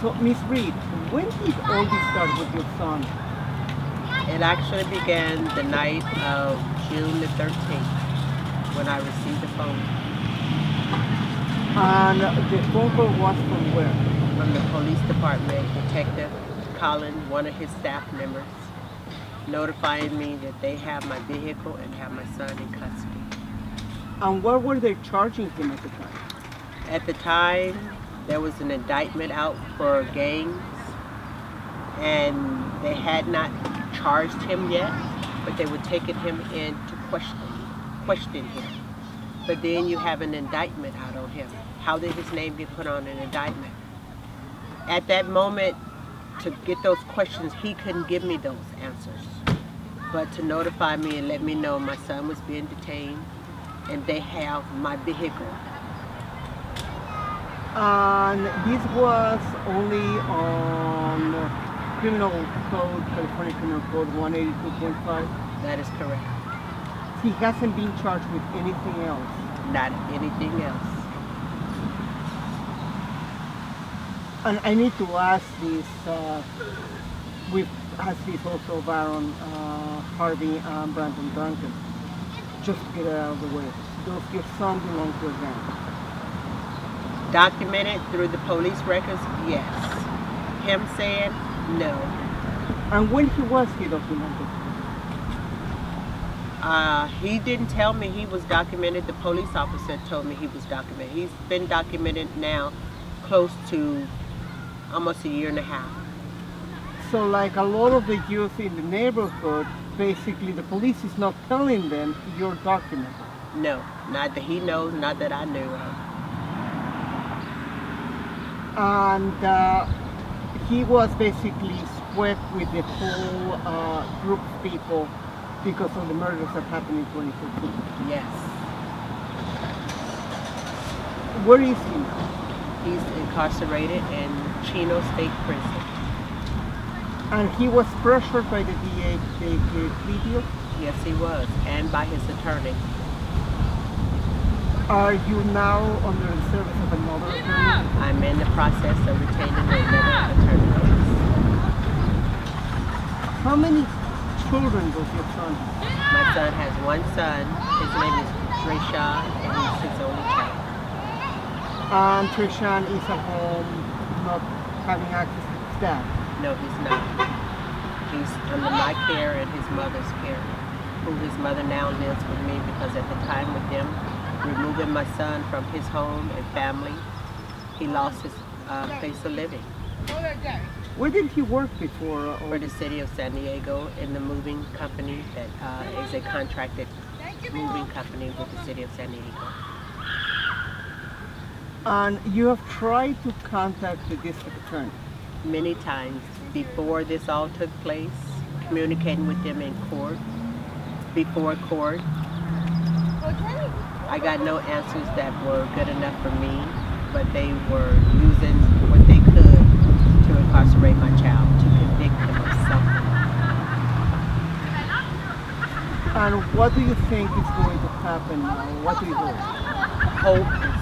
So, Miss Reid, when did all this start with your son? It actually began the night of June the 13th when I received the phone And the phone call was from where? from the police department, Detective Colin, one of his staff members, notifying me that they have my vehicle and have my son in custody. And what were they charging him at the time? At the time, there was an indictment out for gangs, and they had not charged him yet, but they were taking him in to question him. But then you have an indictment out on him. How did his name get put on an indictment? At that moment, to get those questions, he couldn't give me those answers. But to notify me and let me know my son was being detained and they have my vehicle. And this was only on Criminal Code, California Criminal Code 182.5? That is correct. He hasn't been charged with anything else? Not anything else. And I need to ask this, we've asked this also Baron Harvey and Brandon Duncan, just to get it out of the way. Does your son belong to a gang? Documented through the police records, yes. Him saying no. And when was he documented? He didn't tell me he was documented. The police officer told me he was documented. He's been documented now close to almost a year and a half. So like a lot of the youth in the neighborhood, basically the police is not telling them you're documented. No, not that he knows, not that I knew of. And he was basically swept with the whole group of people because of the murders that happened in 2015. Yes. Where is he now? He's incarcerated in Chino State Prison. And he was pressured by the DA to take a plea deal? Yes, he was, and by his attorney. Are you now under the service of another attorney? I'm in the process of retaining another attorney. How many children does your son have? My son has one son. His name is Reid, and he's his only child. And Trishan is at home, not having access to his dad? No, he's not. He's under my care and his mother's care, who his mother now lives with me because at the time with them removing my son from his home and family, he lost his place of living. Where did he work before? For the city of San Diego in the moving company that is a contracted moving company with the city of San Diego. And you have tried to contact the district attorney? Many times before this all took place, communicating with them in court, before court. I got no answers that were good enough for me, but they were using what they could to incarcerate my child, to convict him of something. And what do you think is going to happen now? What do you hope? Hope is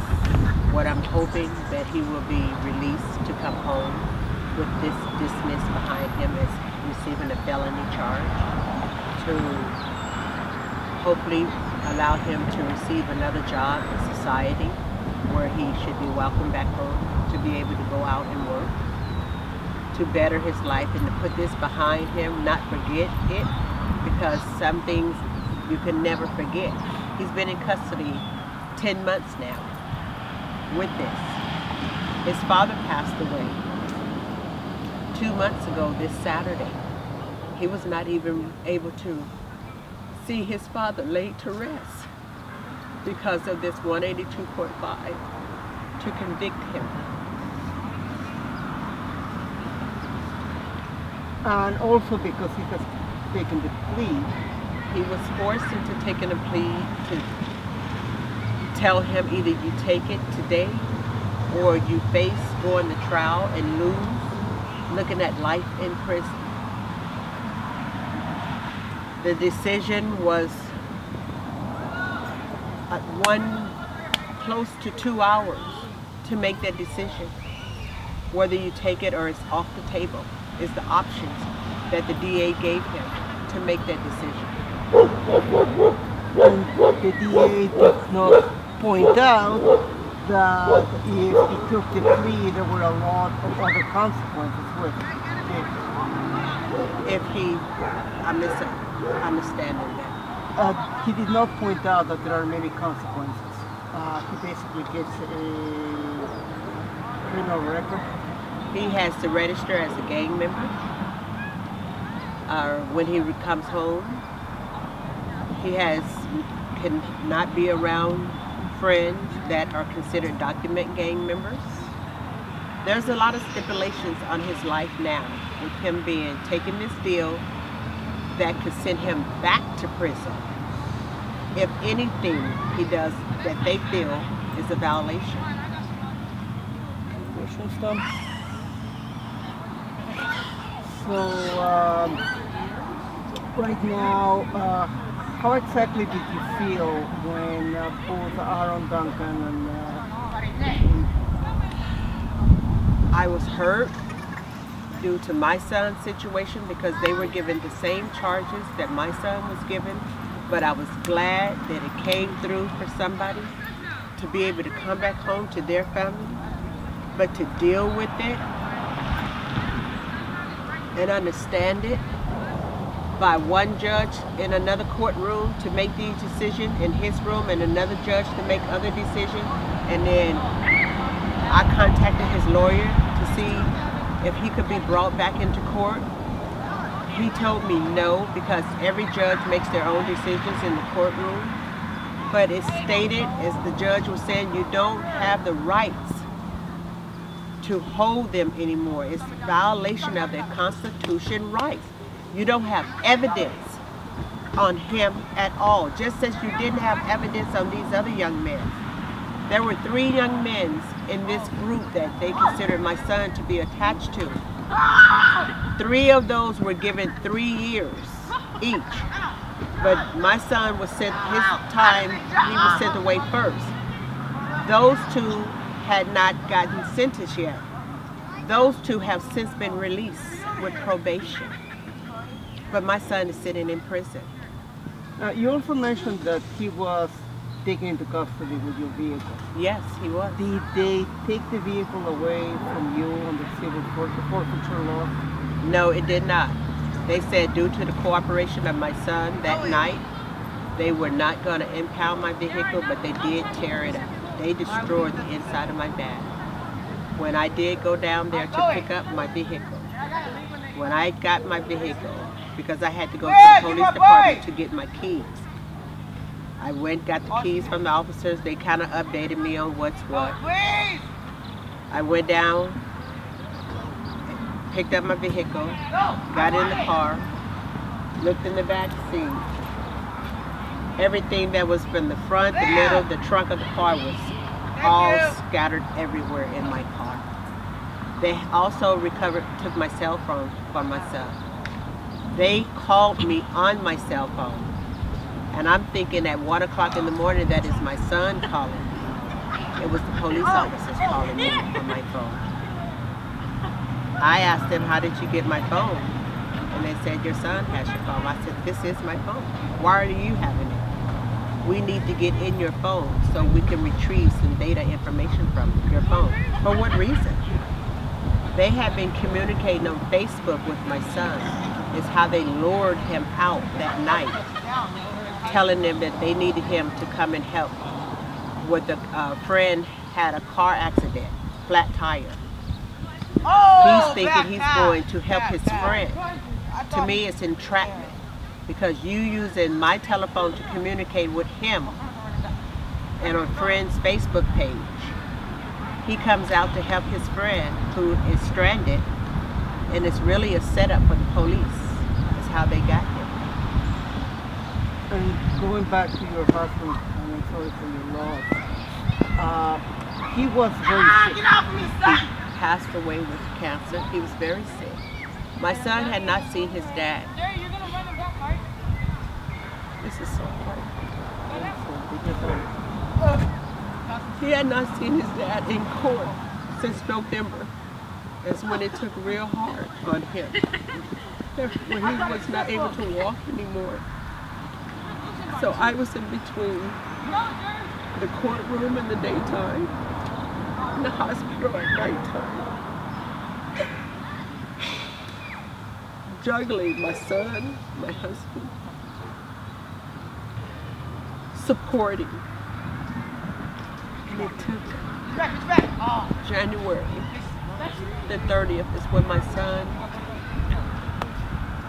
what I'm hoping, that he will be released to come home with this dismissed behind him as receiving a felony charge, to hopefully allow him to receive another job in society where he should be welcomed back home, to be able to go out and work, to better his life and to put this behind him, not forget it, because some things you can never forget. He's been in custody 10 months now with this. His father passed away 2 months ago this Saturday. He was not even able to see his father laid to rest because of this 182.5 to convict him. And also because he has taken the plea. He was forced into taking a plea to tell him either you take it today or you face going to trial and lose, looking at life in prison. The decision was at close to 2 hours to make that decision. Whether you take it or it's off the table is the options that the DA gave him to make that decision. And the DA did not point out that if he took the plea, there were a lot of other consequences with it. If he, I'm misunderstanding that. He did not point out that there are many consequences. He basically gets a criminal record. He has to register as a gang member. When he comes home, he cannot be around friends that are considered document gang members. There's a lot of stipulations on his life now, with him being taking this deal that could send him back to prison if anything he does that they feel is a violation. Questions, Tom? So, right now, how exactly did you feel when both Aaron Duncan and I was hurt due to my son's situation because they were given the same charges that my son was given, but I was glad that it came through for somebody to be able to come back home to their family, but to deal with it and understand it by one judge in another courtroom to make the decision in his room and another judge to make other decisions. And then I contacted his lawyer to see if he could be brought back into court. He told me no, because every judge makes their own decisions in the courtroom. But it's stated, as the judge was saying, you don't have the rights to hold them anymore. It's a violation of their constitution rights. You don't have evidence on him at all, just as you didn't have evidence on these other young men. There were 3 young men in this group that they considered my son to be attached to. 3 of those were given 3 years each. But my son was sent, his time, he was sent away first. Those 2 had not gotten sentenced yet. Those 2 have since been released with probation. But my son is sitting in prison. you also mentioned that he was taken into custody with your vehicle. Yes, he was. Did they take the vehicle away from you under civil forfeiture law? No, it did not. They said due to the cooperation of my son that night, they were not going to impound my vehicle, but they did tear it up. They destroyed the inside of my bag. When I did go down there to pick up my vehicle, when I got my vehicle, because I had to go to the police department to get my keys, I went, got the keys from the officers. They kind of updated me on what's what. I went down, picked up my vehicle, got in the car, looked in the back seat. Everything that was from the front, the middle, the trunk of the car was all scattered everywhere in my car. They also took my cell phone from my son. They called me on my cell phone. And I'm thinking at 1 o'clock in the morning that is my son calling me. It was the police officers calling me on my phone. I asked them, how did you get my phone? And they said, your son has your phone. I said, this is my phone. Why are you having it? We need to get in your phone so we can retrieve some data information from your phone. For what reason? They had been communicating on Facebook with my son. It's how they lured him out that night, telling them that they needed him to come and help with a friend had a car accident, flat tire. He's thinking he's going to help his friend. To me, it's entrapment, because you using my telephone to communicate with him and on a friend's Facebook page. He comes out to help his friend who is stranded, and it's really a setup for the police. That's how they got him. And going back to your husband, I'm sorry for your loss. He was very sick. He passed away with cancer. He was very sick. My son had not seen his dad. This is so hard. He had not seen his dad in court since November. That's when it took real hard on him. When he was not able to walk anymore. So I was in between the courtroom in the daytime and the hospital at nighttime. Juggling my son, my husband, supporting. And it took January the 30th is when my son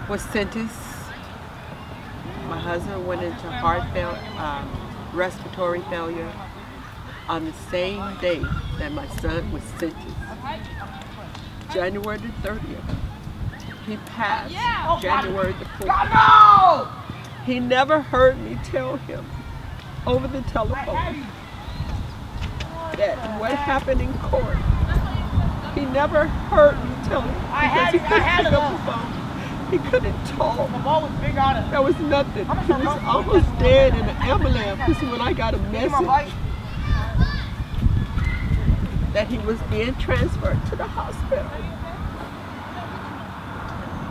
was sentenced. My husband went into respiratory failure on the same day that my son was sentenced. January the 30th. He passed January the 4th. He never heard me tell him over the telephone that what happened in court. He never heard me tell him because he couldn't pick up the phone. He couldn't talk. There was nothing. He was almost dead in an ambulance. This is when I got a message that he was being transferred to the hospital.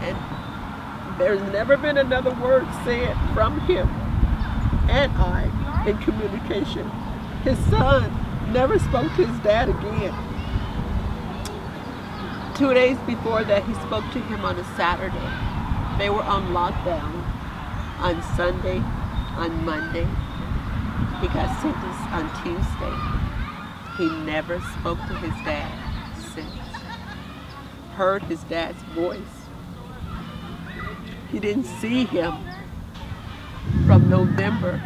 And there's never been another word said from him and I in communication. His son never spoke to his dad again. 2 days before that, he spoke to him on a Saturday. They were on lockdown on Sunday, on Monday. He got sentenced on Tuesday. He never spoke to his dad since. Heard his dad's voice. He didn't see him from November,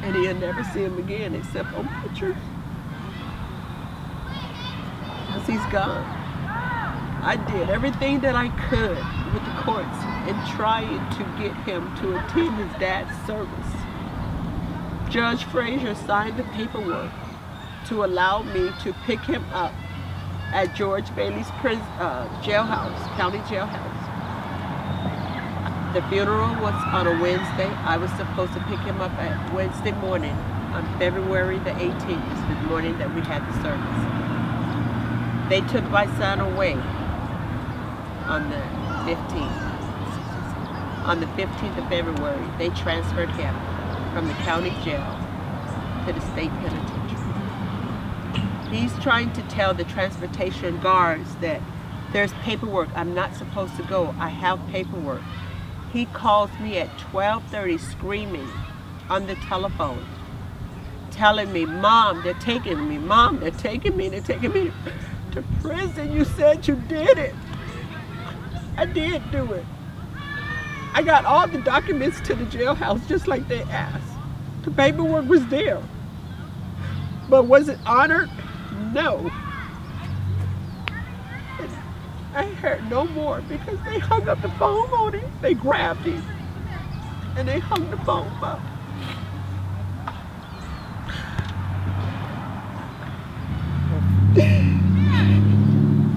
and he'll never see him again except on pictures. Because he's gone. I did everything that I could with the courts in trying to get him to attend his dad's service. Judge Frazier signed the paperwork to allow me to pick him up at George Bailey's jailhouse, county jailhouse. The funeral was on a Wednesday. I was supposed to pick him up at Wednesday morning on February the 18th, the morning that we had the service. They took my son away on the 15th. On the 15th of February, they transferred him from the county jail to the state penitentiary. He's trying to tell the transportation guards that there's paperwork. I'm not supposed to go. I have paperwork. He calls me at 12:30 screaming on the telephone, telling me, Mom, they're taking me. Mom, they're taking me. They're taking me to prison. You said you did it. I did do it. I got all the documents to the jailhouse just like they asked. The paperwork was there. But was it honored? No. And I heard no more because they hung up the phone on him. They grabbed him and they hung the phone up.